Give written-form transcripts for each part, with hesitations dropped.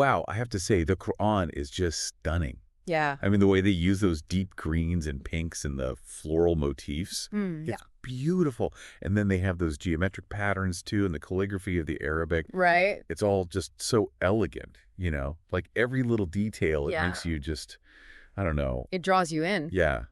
wow, I have to say, the Quran is just stunning. Yeah. I mean, the way they use those deep greens and pinks and the floral motifs, it's beautiful. And then they have those geometric patterns, too, and the calligraphy of the Arabic. Right. It's all just so elegant, you know? Like, every little detail, it makes you just, I don't know. It draws you in. Yeah.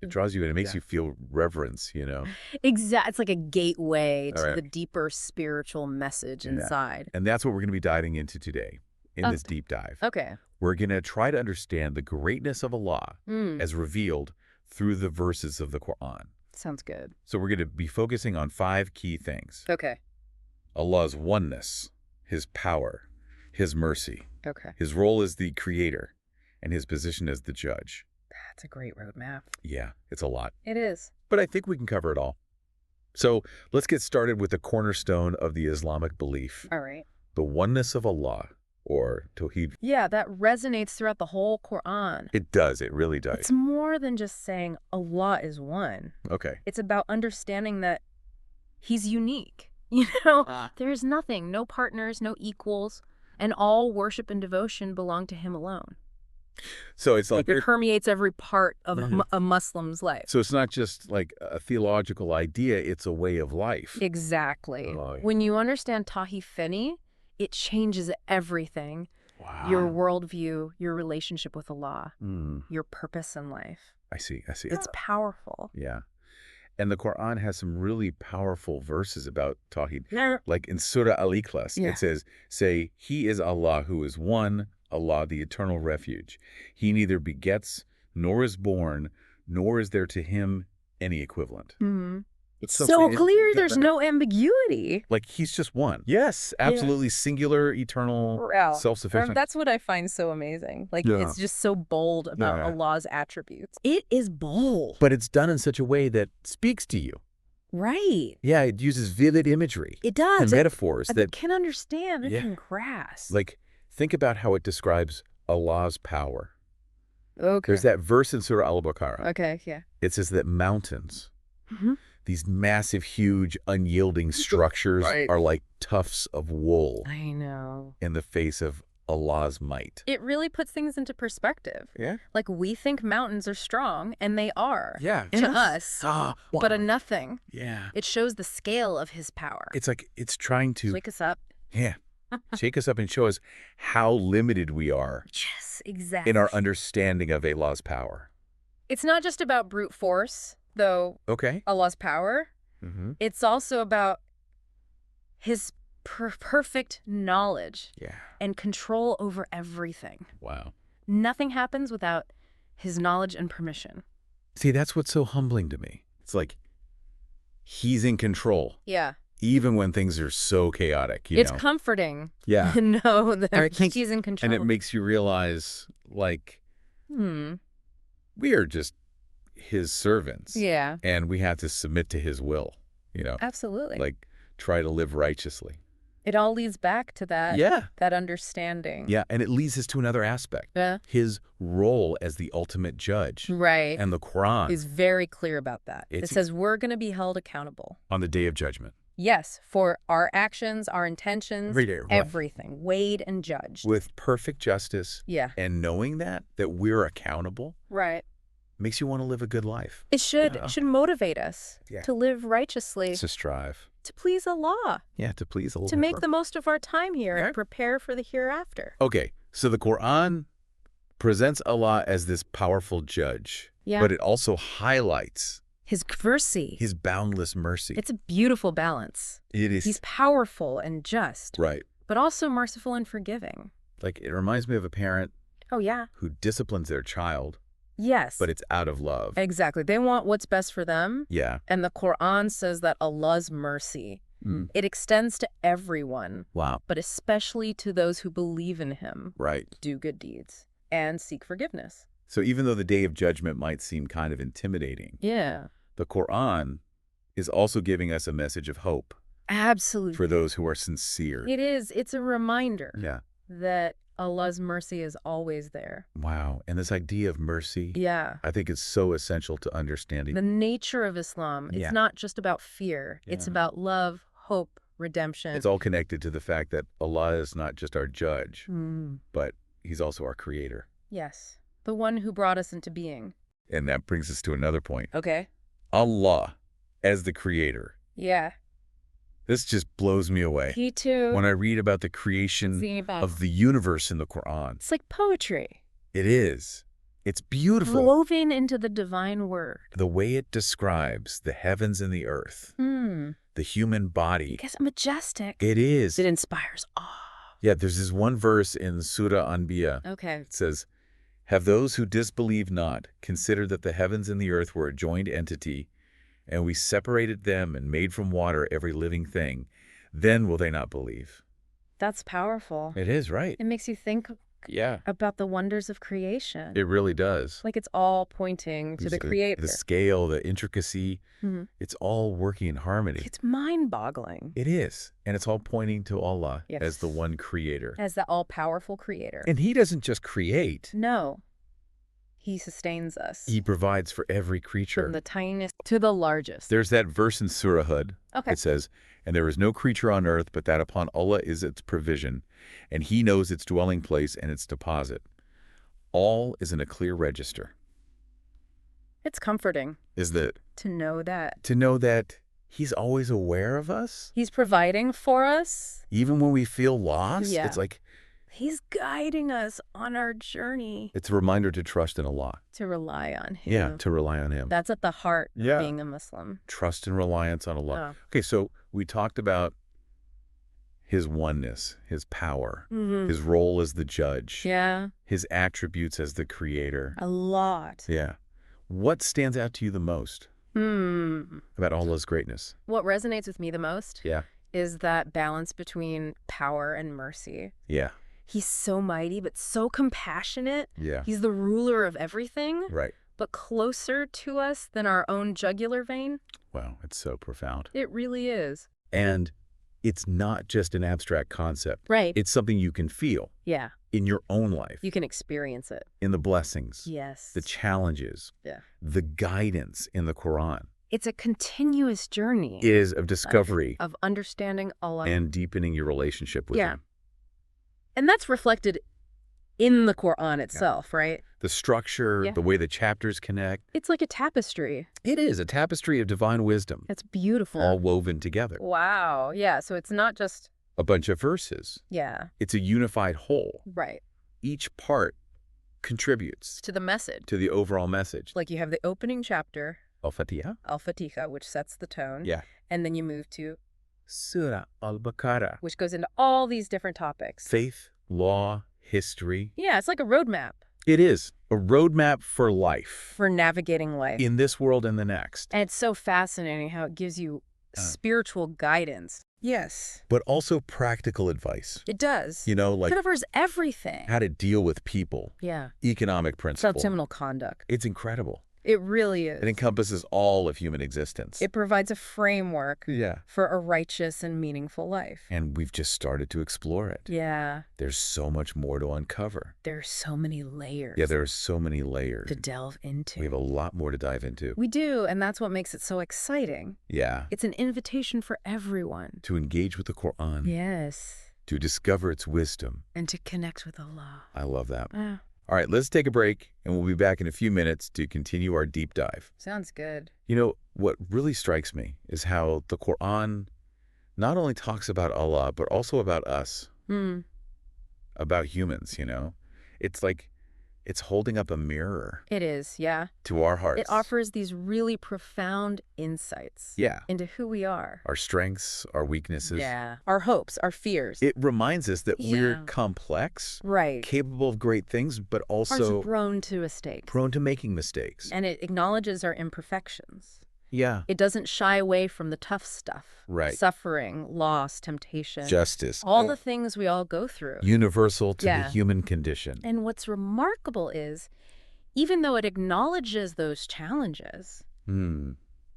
It draws you in. It makes you feel reverence, you know? Exactly. It's like a gateway to right. the deeper spiritual message inside. And that's what we're going to be diving into today in this deep dive. Okay. We're going to try to understand the greatness of Allah as revealed through the verses of the Quran. Sounds good. So we're going to be focusing on 5 key things. Okay. Allah's oneness, His power, His mercy, His role as the creator, and His position as the judge. That's a great roadmap. Yeah, it's a lot. It is. But I think we can cover it all. So let's get started with the cornerstone of the Islamic belief. All right. The oneness of Allah, or Tawheed. Yeah, that resonates throughout the whole Quran. It does. It really does. It's more than just saying Allah is one. Okay. It's about understanding that He's unique. You know, there is nothing, no partners, no equals, and all worship and devotion belong to Him alone. So it's like it permeates every part of a Muslim's life. So it's not just like a theological idea, it's a way of life. Exactly. Oh, yeah. When you understand Tawhid, it changes everything. Wow. Your worldview, your relationship with Allah, your purpose in life. I see. It's powerful. Yeah. And the Quran has some really powerful verses about Tawhid. Like in Surah Al-Ikhlas, it says, say, He is Allah who is one, Allah, the eternal refuge. He neither begets, nor is born, nor is there to Him any equivalent. It's so clear, there's no ambiguity. Like, He's just one. Yes, absolutely singular, eternal, self-sufficient. That's what I find so amazing. Like, it's just so bold about Allah's attributes. It is bold. But it's done in such a way that speaks to you. Right. Yeah, it uses vivid imagery. It does. And metaphors that can understand, it can grasp. Like, think about how it describes Allah's power. Okay. There's that verse in Surah Al-Baqarah. Okay, yeah. It says that mountains, these massive, huge, unyielding structures are like tufts of wool. I know. In the face of Allah's might. It really puts things into perspective. Yeah. Like, we think mountains are strong, and they are. Yeah. To us. But a nothing. Yeah. It shows the scale of His power. It's like, it's trying to wake us up. Yeah. Shake us up and show us how limited we are. Yes, exactly. In our understanding of Allah's power. It's not just about brute force, though. Okay. Allah's power. It's also about His perfect knowledge and control over everything. Wow. Nothing happens without His knowledge and permission. See, that's what's so humbling to me. It's like He's in control. Yeah. Even when things are so chaotic, it's comforting. Yeah. To know that He's in control. And it makes you realize, like, we are just His servants. Yeah. And we have to submit to His will, you know. Absolutely. Like, try to live righteously. It all leads back to that, that understanding. Yeah, and it leads us to another aspect. Yeah. His role as the ultimate judge. Right. And the Quran is very clear about that. It says we're going to be held accountable. On the day of judgment. Yes, for our actions, our intentions, everything, weighed and judged. With perfect justice. Yeah. And knowing that we're accountable. Right. Makes you want to live a good life. It should. It should motivate us to live righteously. To strive. To please Allah. Yeah, to please Allah. To make the most of our time here and prepare for the hereafter. Okay, so the Quran presents Allah as this powerful judge. Yeah. But it also highlights His mercy. His boundless mercy. It's a beautiful balance. It is. He's powerful and just. Right. But also merciful and forgiving. Like, it reminds me of a parent. Oh, yeah. Who disciplines their child. Yes. But it's out of love. Exactly. They want what's best for them. Yeah. And the Quran says that Allah's mercy, it extends to everyone. Wow. But especially to those who believe in Him. Right. Do good deeds and seek forgiveness. So even though the day of judgment might seem kind of intimidating. Yeah. The Quran is also giving us a message of hope. Absolutely. For those who are sincere. It is. It's a reminder. Yeah. That Allah's mercy is always there. Wow. And this idea of mercy, I think is so essential to understanding the nature of Islam. It's not just about fear. It's about love, hope, redemption. It's all connected to the fact that Allah is not just our judge, Mm. but he's also our creator. Yes. The one who brought us into being. And that brings us to another point. Okay. Allah as the creator. Yeah. This just blows me away. Me too. When I read about the creation of the universe in the Quran. It's like poetry. It is. It's beautiful. Woven into the divine word. The way it describes the heavens and the earth, the human body. I guess majestic. It is. It inspires awe. Yeah, there's this one verse in Surah Anbiya. Okay. It says, "Have those who disbelieve not considered that the heavens and the earth were a joined entity, and we separated them and made from water every living thing, then will they not believe?" That's powerful. It is, right? It makes you think about the wonders of creation. It really does. Like it's all pointing to the creator. The scale, the intricacy, it's all working in harmony. It's mind-boggling. It is. And it's all pointing to Allah Yes. as the one creator. As the all-powerful creator. And he doesn't just create. No. He sustains us. He provides for every creature. From the tiniest to the largest. There's that verse in Surah Hud. Okay. It says, "And there is no creature on earth but that upon Allah is its provision, and he knows its dwelling place and its deposit. All is in a clear register." It's comforting Is that to know that. to know that he's always aware of us? He's providing for us. Even when we feel lost? Yeah. It's like, He's guiding us on our journey it's a reminder to trust in Allah. to rely on him. Yeah, to rely on him. That's at the heart Yeah. of being a Muslim. Trust and reliance on Allah. Oh. Okay, so we talked about his oneness, his power, Mm-hmm. his role as the judge, Yeah, his attributes as the creator. a lot. Yeah. What stands out to you the most about Allah's greatness? What resonates with me the most Yeah. is that balance between power and mercy. Yeah. He's so mighty, but so compassionate. Yeah. He's the ruler of everything, Right. but closer to us than our own jugular vein. Wow, it's so profound. It really is. And it's not just an abstract concept. Right. It's something you can feel Yeah. in your own life, You can experience it. in the blessings, Yes. the challenges, Yeah. the guidance in the Quran. It's a continuous journey It is of discovery of understanding Allah. and deepening your relationship with Yeah. him. And that's reflected in the Quran itself, right? The structure, Yeah. the way the chapters connect. It's like a tapestry. It is a tapestry of divine wisdom, It's beautiful. all woven together. Wow. Yeah. So it's not just, A bunch of verses. yeah, It's a unified whole. right, Each part contributes to the message. to the overall message. Like you have the opening chapter, Al-Fatiha. Al-Fatiha, which sets the tone. Yeah. And then you move to, Surah Al-Baqarah. which goes into all these different topics. Faith, law, history. Yeah, it's like a roadmap It is a roadmap for life for navigating life. in this world and the next. And it's so fascinating how it gives you spiritual guidance. Yes, But also practical advice. it does. You know, like It covers everything. how to deal with people, Yeah. economic principle. Subcriminal conduct. It's incredible. It really is. It encompasses all of human existence. It provides a framework Yeah. for a righteous and meaningful life. And we've just started to explore it. Yeah. There's so much more to uncover. There's so many layers Yeah, there are so many layers. to delve into. We have a lot more to dive into. We do, and that's what makes it so exciting. Yeah. It's an invitation for everyone. To engage with the Quran. Yes. To discover its wisdom. And to connect with Allah. I love that. Yeah. All right, let's take a break, and we'll be back in a few minutes to continue our deep dive. Sounds good. You know, what really strikes me is how the Quran not only talks about Allah, but also about us, about humans, you know? It's like it's holding up a mirror It is, yeah. to our hearts. It offers these really profound insights Yeah. into who we are. Our strengths, our weaknesses. Yeah. Our hopes, our fears. It reminds us that we're Yeah. complex, Right. capable of great things, but Are also prone to mistakes. prone to making mistakes. And it acknowledges our imperfections. Yeah. It doesn't shy away from the tough stuff. Right. Suffering, loss, temptation. Justice. all the things we all go through. Universal to the Yeah. human condition. And what's remarkable is, even though it acknowledges those challenges,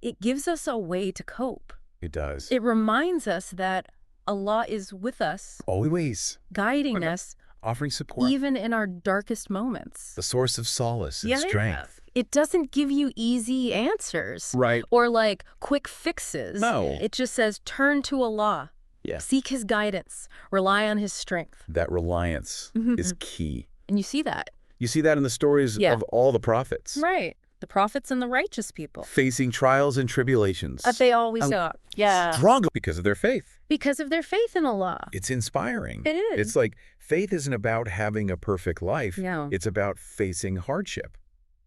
it gives us a way to cope. It does. It reminds us that Allah is with us, Always guiding us, offering support. even in our darkest moments. The source of solace and strength. It doesn't give you easy answers. Right. Or like quick fixes. No. It just says, turn to Allah. Yeah. Seek his guidance. Rely on his strength. That reliance is key. And you see that. You see that in the stories of all the prophets. Right. The prophets and the righteous people. Facing trials and tribulations. But they always got. Yeah. Strong because of their faith. Because of their faith in Allah. It's inspiring. It is. It's like faith isn't about having a perfect life. No. It's about facing hardship.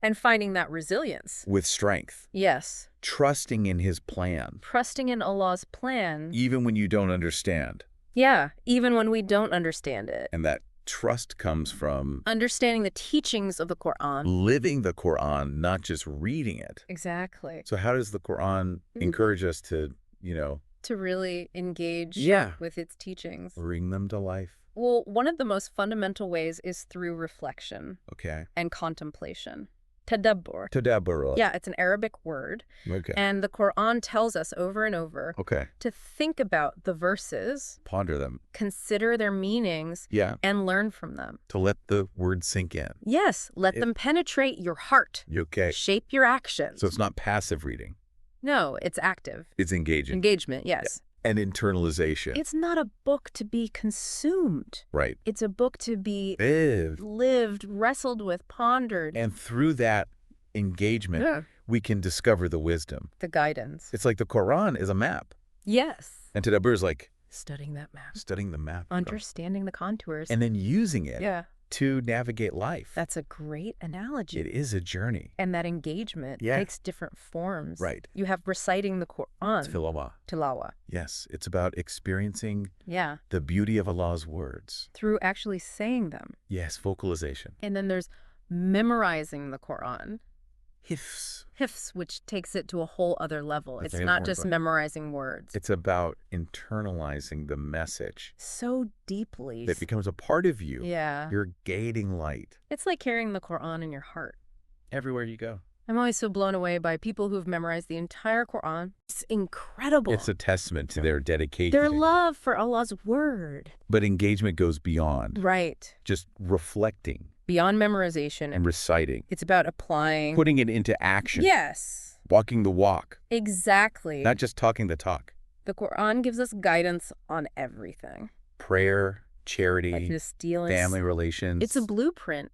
And finding that resilience. With strength. Yes. Trusting in his plan. Trusting in Allah's plan. Even when you don't understand. Yeah, even when we don't understand it. And that trust comes from understanding the teachings of the Quran. Living the Quran, not just reading it. Exactly. So how does the Quran encourage us to, to really engage with its teachings? Bring them to life. Well, one of the most fundamental ways is through reflection. Okay. And contemplation. Tadabbur. Tadabbur. Yeah, it's an Arabic word. Okay. And the Quran tells us over and over to think about the verses. Ponder them. Consider their meanings. Yeah. And learn from them. To let the words sink in. Yes. Let them penetrate your heart. Okay. Shape your actions. So it's not passive reading. No, it's active. It's engaging. Engagement, yes. And internalization. It's not a book to be consumed. Right. It's a book to be lived, wrestled with, pondered. And through that engagement, we can discover the wisdom. The guidance. It's like the Quran is a map. Yes. And Tadabbur is like studying that map. Studying the map. Understanding the contours. And then using it to navigate life. That's a great analogy. It is a journey. And that engagement takes different forms. Right. You have reciting the Quran. Tilawah. Yes. It's about experiencing the beauty of Allah's words. Through actually saying them. Yes, vocalization. And then there's memorizing the Quran. Hifz, which takes it to a whole other level. That's it's not just memorizing words. It's about internalizing the message. So deeply. That becomes a part of you. Yeah. Your guiding light. It's like carrying the Quran in your heart. Everywhere you go. I'm always so blown away by people who've memorized the entire Quran. It's incredible. It's a testament to their dedication. Their love for Allah's word. But engagement goes beyond. Right. Just reflecting. Beyond memorization. And reciting. It's about applying. Putting it into action. Yes. Walking the walk. Exactly. Not just talking the talk. The Quran gives us guidance on everything. Prayer, charity, family relations. It's a blueprint.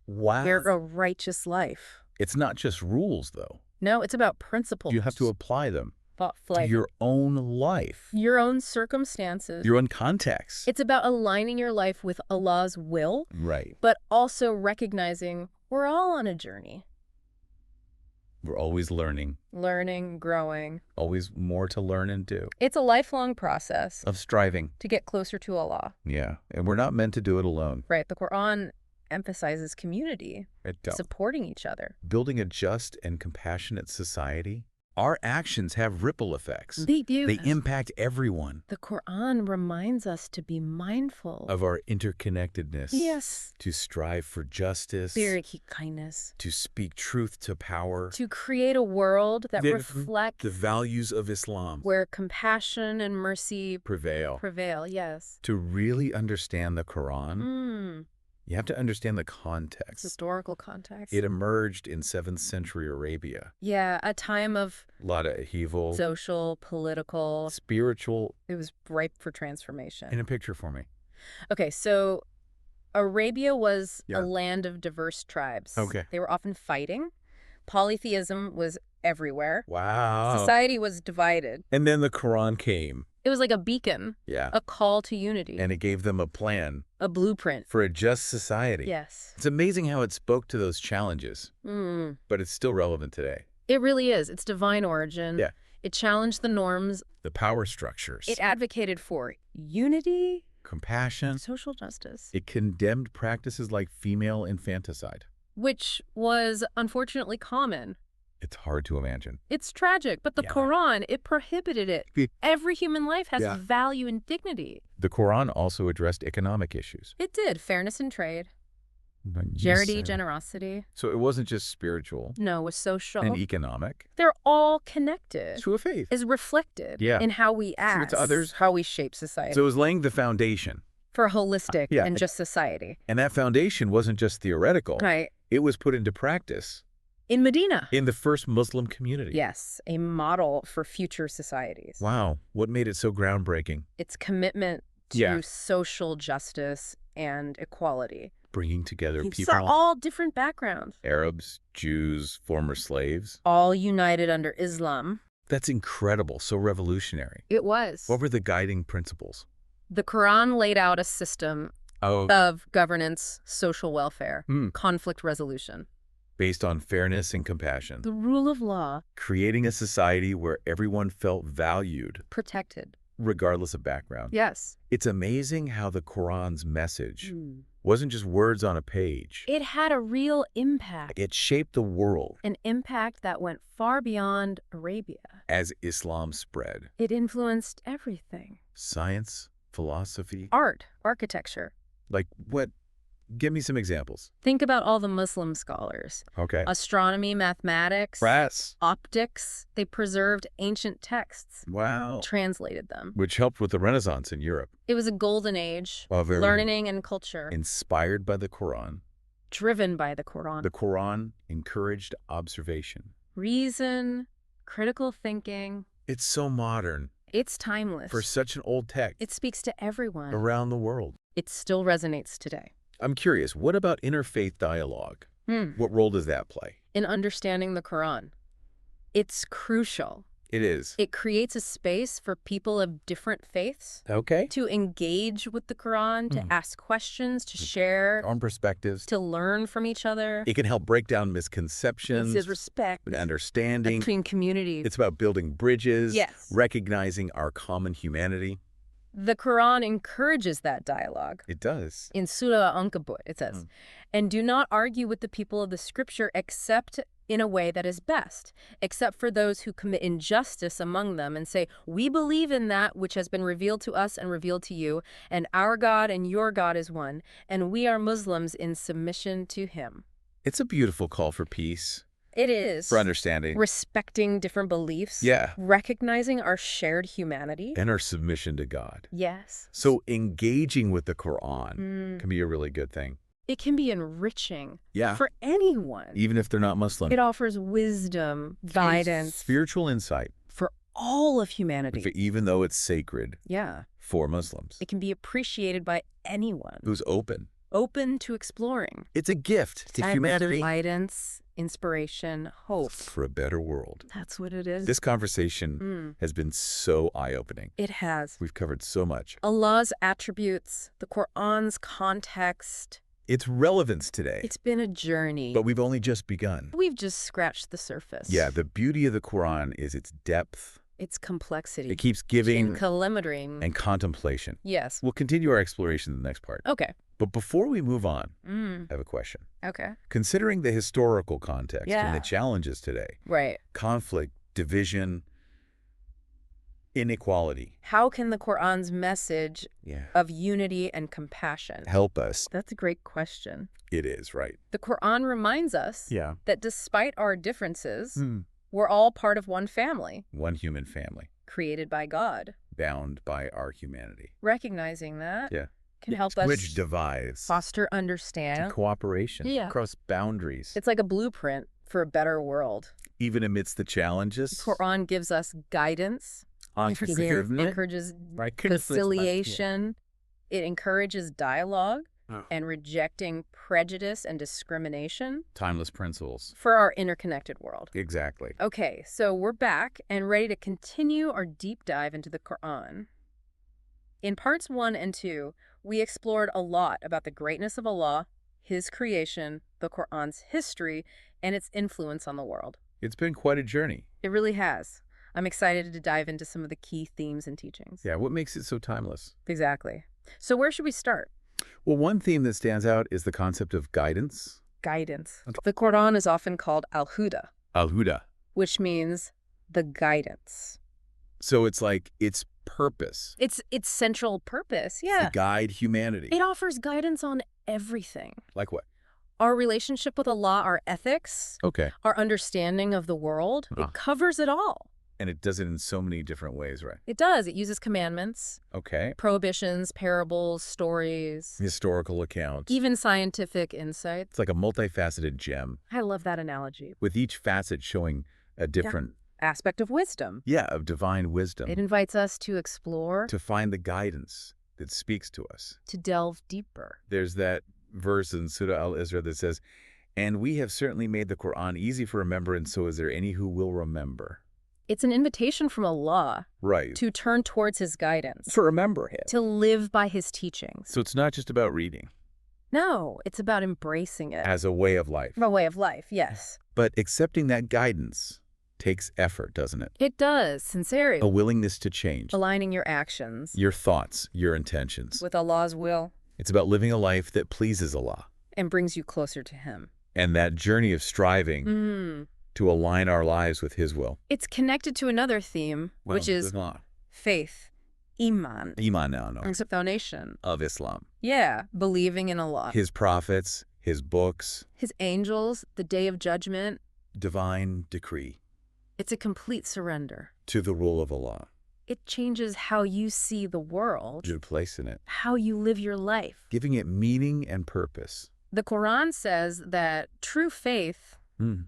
Wow. For a righteous life. It's not just rules, though. No, it's about principles. You have to apply them. Thoughtfully. To your own life. Your own circumstances. Your own context. It's about aligning your life with Allah's will. Right. But also recognizing we're all on a journey. We're always learning. Learning, growing. Always more to learn and do. It's a lifelong process. Of striving. To get closer to Allah. Yeah. And we're not meant to do it alone. Right. The Quran emphasizes community. It does. Supporting each other. Building a just and compassionate society. Our actions have ripple effects. They do. They impact everyone. The Quran reminds us to be mindful of our interconnectedness. Yes. To strive for justice. Kindness. To speak truth to power. To create a world that reflects the values of Islam. Where compassion and mercy prevail. Yes. To really understand the Quran. You have to understand the context. Historical context. It emerged in 7th century Arabia. Yeah, a time of a lot of upheaval. Social, political. Spiritual. It was ripe for transformation. In a picture for me. Okay, so Arabia was a land of diverse tribes. Okay. They were often fighting. Polytheism was everywhere. Wow. Society was divided. And then the Quran came. It was like a beacon. Yeah. A call to unity. And it gave them a plan. A blueprint. For a just society. Yes. It's amazing how it spoke to those challenges. But it's still relevant today. It really is. It's divine origin. Yeah. It challenged the norms. The power structures. It advocated for unity. Compassion. Social justice. It condemned practices like female infanticide. Which was unfortunately common. It's hard to imagine. It's tragic, but the Quran, it prohibited it. Every human life has value and dignity. The Quran also addressed economic issues. It did. Fairness in trade. Charity, generosity. So it wasn't just spiritual. No, it was social. And economic. They're all connected. To a faith. Is reflected in how we act. To others. How we shape society. So it was laying the foundation. For a holistic and just society. And that foundation wasn't just theoretical. Right. It was put into practice. In Medina. In the first Muslim community. Yes, a model for future societies. Wow. What made it so groundbreaking? Its commitment to social justice and equality. Bringing together people. From all different backgrounds. Arabs, Jews, former slaves. All united under Islam. That's incredible. So revolutionary. It was. What were the guiding principles? The Quran laid out a system of governance, social welfare, conflict resolution. Based on fairness and compassion. The rule of law. Creating a society where everyone felt valued. Protected. Regardless of background. Yes. It's amazing how the Quran's message wasn't just words on a page. It had a real impact. It shaped the world. An impact that went far beyond Arabia. As Islam spread. It influenced everything. Science, philosophy. Art, architecture. Like what? Give me some examples. Think about all the Muslim scholars. Okay. Astronomy, mathematics. Brass. Optics. They preserved ancient texts. Wow. Translated them. Which helped with the Renaissance in Europe. It was a golden age. Very learning and culture. Inspired by the Quran. Driven by the Quran. The Quran encouraged observation. Reason, critical thinking. It's so modern. It's timeless. For such an old text. It speaks to everyone. Around the world. It still resonates today. I'm curious, what about interfaith dialogue? What role does that play? In understanding the Quran, it's crucial. It is. It creates a space for people of different faiths to engage with the Quran, to ask questions, to share own perspectives, to learn from each other. It can help break down misconceptions. It says respect, understanding between communities. It's about building bridges, yes, recognizing our common humanity. The Quran encourages that dialogue. It does. In Surah Al-Ankabut, it says, and do not argue with the people of the scripture except in a way that is best, except for those who commit injustice among them and say, we believe in that which has been revealed to us and revealed to you, and our God and your God is one, and we are Muslims in submission to him. It's a beautiful call for peace. It is. For understanding. Respecting different beliefs. Yeah. Recognizing our shared humanity. And our submission to God. Yes. So engaging with the Quran can be a really good thing. It can be enriching. Yeah. For anyone. Even if they're not Muslim. It offers wisdom, guidance. Spiritual insight. For all of humanity. Even though it's sacred. Yeah. For Muslims. It can be appreciated by anyone. Who's open. Open to exploring. It's a gift to humanity. Guidance, inspiration, hope. For a better world. That's what it is. This conversation has been so eye-opening. It has. We've covered so much. Allah's attributes, the Quran's context. Its relevance today. It's been a journey. But we've only just begun. We've just scratched the surface. Yeah, the beauty of the Quran is its depth. Its complexity. It keeps giving. And contemplation. Yes. We'll continue our exploration in the next part. Okay. But before we move on, I have a question. Okay. Considering the historical context and the challenges today. Right. Conflict, division, inequality. How can the Quran's message of unity and compassion help us? That's a great question. It is, right. The Quran reminds us that despite our differences, we're all part of one family. One human family. Created by God. Bound by our humanity. Recognizing that can help us bridge divides. Foster understand. Cooperation. Across boundaries. It's like a blueprint for a better world. Even amidst the challenges. The Quran gives us guidance. Encourages conciliation. It encourages dialogue and rejecting prejudice and discrimination. Timeless principles. For our interconnected world. Exactly. Okay, so we're back and ready to continue our deep dive into the Quran. In parts 1 and 2, we explored a lot about the greatness of Allah, His creation, the Quran's history, and its influence on the world. It's been quite a journey. It really has. I'm excited to dive into some of the key themes and teachings. Yeah, what makes it so timeless? Exactly. So where should we start? Well, one theme that stands out is the concept of guidance. Guidance. The Quran is often called al-Huda. Al-Huda. Which means the guidance. So it's like its purpose. Its central purpose, To guide humanity. It offers guidance on everything. Like what? Our relationship with Allah, our ethics. Okay. Our understanding of the world. It covers it all. And it does it in so many different ways, right? It does. It uses commandments, Okay. prohibitions, parables, stories, Historical accounts. even scientific insights. It's like a multifaceted gem, I love that analogy. with each facet showing a different, Aspect of wisdom. of divine wisdom, It invites us to explore, to find the guidance that speaks to us. to delve deeper. There's that verse in Surah Al-Isra that says, "And we have certainly made the Quran easy for remembrance, so is there any who will remember?" It's an invitation from Allah Right. to turn towards His guidance, To remember Him. to live by His teachings. So it's not just about reading No, it's about embracing it. as a way of life. A way of life, yes. But accepting that guidance takes effort, doesn't it? It does, sincerity. A willingness to change. Aligning your actions Your thoughts, your intentions. with Allah's will It's about living a life that pleases Allah. and brings you closer to Him. And that journey of striving to align our lives with His will. It's connected to another theme, which is faith, iman. Iman now, no. It's a foundation. Of Islam. Yeah, believing in Allah. His prophets, His books, His angels, the day of judgment. divine decree It's a complete surrender. to the rule of Allah. It changes how you see the world, Your place in it. how you live your life. Giving it meaning and purpose. The Quran says that true faith,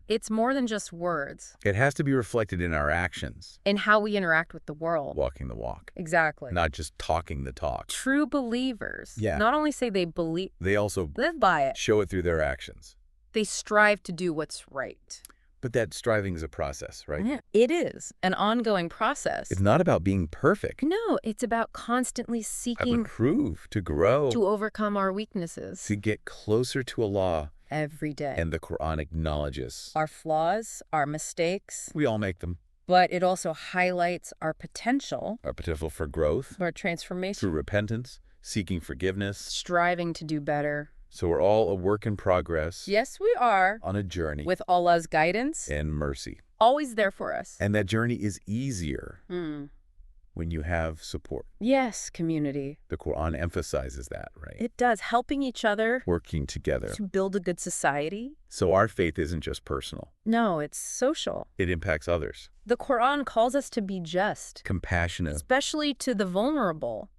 it's more than just words, It has to be reflected in our actions. in how we interact with the world. Walking the walk. Exactly. Not just talking the talk. True believers Yeah. not only say they believe, They also live by it, show it through their actions. they strive to do what's right. But that striving is a process, right? Yeah, it is an ongoing process. It's not about being perfect. No, it's about constantly To seeking improve, to grow, to overcome our weaknesses to get closer to Allah. every day. And the Quran acknowledges. Our flaws, our mistakes, We all make them. but it also highlights our potential, Our potential for growth, our transformation, through repentance, seeking forgiveness. striving to do better. So we're all a work in progress. Yes, we are, On a journey. with Allah's guidance, and mercy. always there for us. And that journey is easier Hmm. when you have support. Yes, community. The Quran emphasizes that, right? It does, helping each other Working together. to build a good society. So our faith isn't just personal. No, it's social. It impacts others. The Quran calls us to be just, Compassionate. especially to the vulnerable.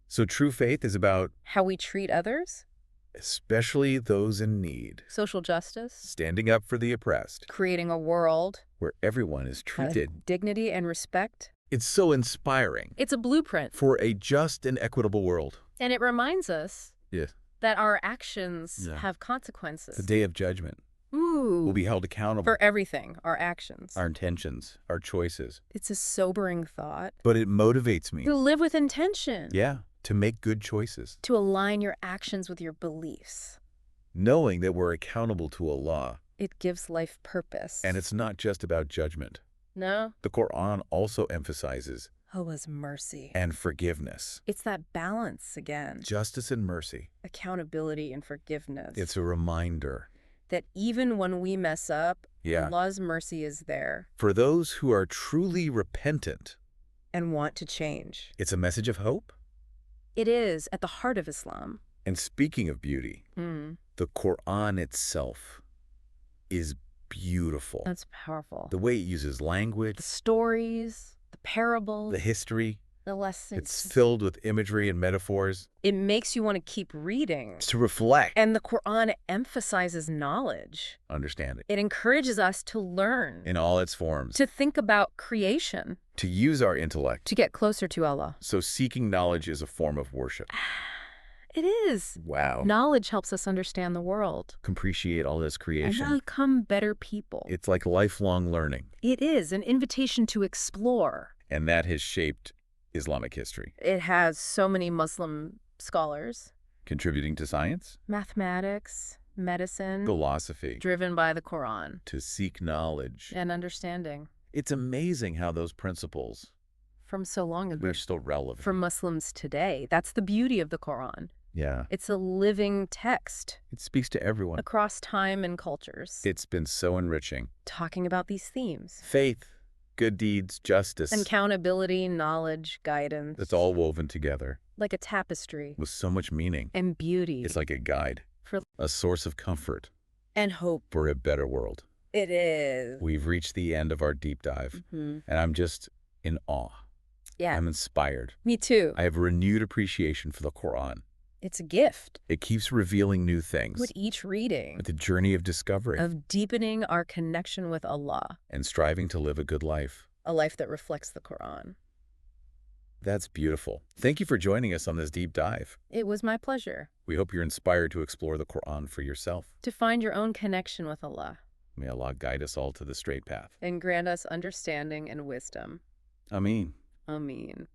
So true faith is about How we treat others, especially those in need. social justice, Standing up for the oppressed, creating a world where everyone is of treated. dignity and respect. It's so inspiring It's a blueprint, for a just and equitable world. and it reminds us Yes. that our actions Yeah. have consequences. The day of judgment. Ooh, We'll be held accountable. for everything, our actions. Our intentions, our choices. It's a sobering thought. But it motivates me. To live with intention. Yeah. To make good choices. To align your actions with your beliefs. Knowing that we're accountable to Allah. It gives life purpose. And it's not just about judgment. No? The Quran also emphasizes Allah's mercy. and forgiveness. It's that balance again. Justice and mercy. Accountability and forgiveness. It's a reminder. That even when we mess up, Yeah. Allah's mercy is there For those who are truly repentant, and want to change. it's a message of hope. It is at the heart of Islam. And speaking of beauty, Mm, the Quran itself is beautiful. that's powerful. The way it uses language, The stories, the parables, the history, the lessons. it's filled with imagery and metaphors. It makes you want to keep reading. To reflect, And the Quran emphasizes knowledge. understand it It encourages us to learn, in all its forms, to think about creation, to use our intellect. to get closer to Allah. So seeking knowledge is a form of worship. It is. Wow. Knowledge helps us understand the world Appreciate all this and creation. become better people. It's like lifelong learning, It is an invitation to explore. and that has shaped Islamic history, It has so many Muslim scholars, contributing to science, mathematics, medicine, philosophy, driven by the Quran to seek knowledge. and understanding It's amazing how those principles from so long ago are still relevant. for Muslims today. That's the beauty of the Quran. Yeah. It's a living text It speaks to everyone. across time and cultures, It's been so enriching. talking about these themes. Faith, good deeds, justice. Accountability, knowledge, guidance. It's all woven together like a tapestry with so much meaning. and beauty It's like a guide, for a source of comfort and hope. for a better world. It is. We've reached the end of our deep dive, and I'm just in awe. Yeah. I'm inspired. Me too. I have renewed appreciation for the Quran. It's a gift. It keeps revealing new things. With each reading. With the journey of discovery. Of deepening our connection with Allah. And striving to live a good life. A life that reflects the Quran. That's beautiful. Thank you for joining us on this deep dive. It was my pleasure. We hope you're inspired to explore the Quran for yourself. To find your own connection with Allah. May Allah guide us all to the straight path. And grant us understanding and wisdom. Ameen. Ameen.